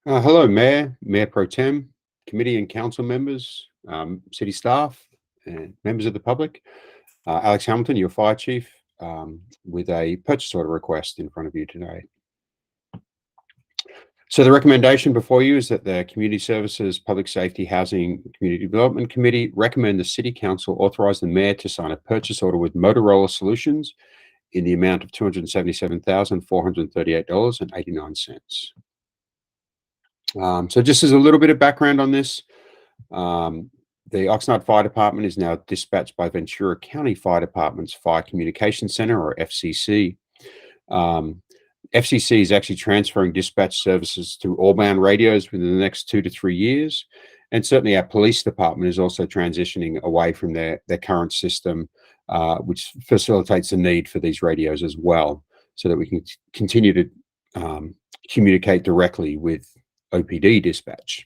Hello, Mayor, Mayor Pro Tem, committee and council members, city staff, and members of the public. Alex Hamilton, your fire chief, with a purchase order request in front of you today. So the recommendation before you is that the Community Services, Public Safety, Housing, and Community Development Committee recommend the City Council authorize the Mayor to sign a purchase order with Motorola Solutions in the amount of $277,438.89. So just as a little bit of background on this, the Oxnard Fire Department is now dispatched by Ventura County Fire Department's Fire Communication Center, or FCC. FCC is actually transferring dispatch services to all-band radios within the next 2 to 3 years. And certainly our police department is also transitioning away from their current system, which facilitates the need for these radios as well, so that we can continue to communicate directly with OPD dispatch.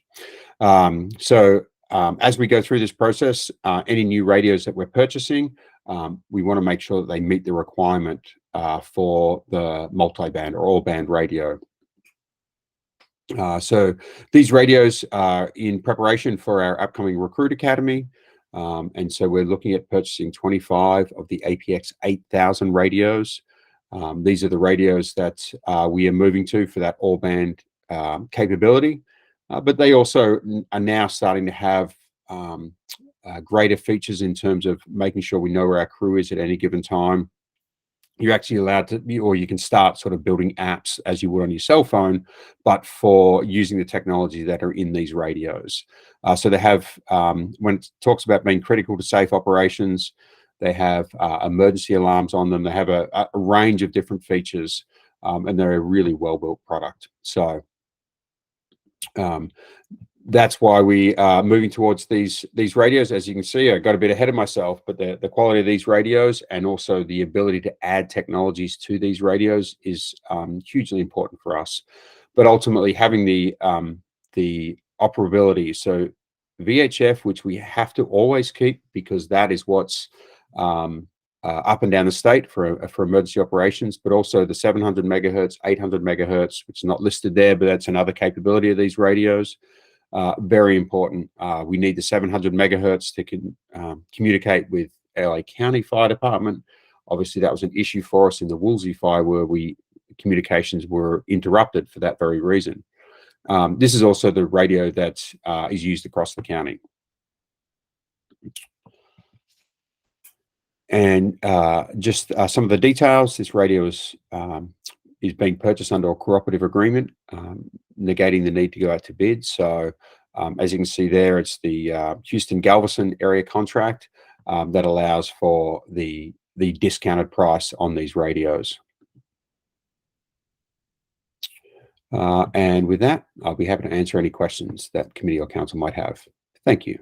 As we go through this process, any new radios that we're purchasing, we want to make sure that they meet the requirement for the multi-band or all-band radio. So these radios are in preparation for our upcoming Recruit Academy. And so we're looking at purchasing 25 of the APX 8000 radios. These are the radios that we are moving to for that all-band capability, but they also are now starting to have greater features in terms of making sure we know where our crew is at any given time. You're actually allowed to, or you can start sort of building apps as you would on your cell phone, but for using the technology that are in these radios. So they have, when it talks about being critical to safe operations, they have emergency alarms on them. They have a range of different features, and they're a really well-built product. So that's why we are moving towards these radios. As you can see, I got a bit ahead of myself, but the quality of these radios and also the ability to add technologies to these radios is hugely important for us. But ultimately, having the operability, so VHF, which we have to always keep because that is what's up and down the state for emergency operations, but also the 700 megahertz, 800 megahertz, which is not listed there, but that's another capability of these radios. Very important. We need the 700 megahertz to communicate with LA County Fire Department. Obviously, that was an issue for us in the Woolsey fire where communications were interrupted for that very reason. This is also the radio that is used across the county. And just some of the details, this radio is being purchased under a cooperative agreement, negating the need to go out to bid. So as you can see there, it's the Houston-Galveston area contract that allows for the discounted price on these radios. And with that, I'll be happy to answer any questions that committee or council might have. Thank you.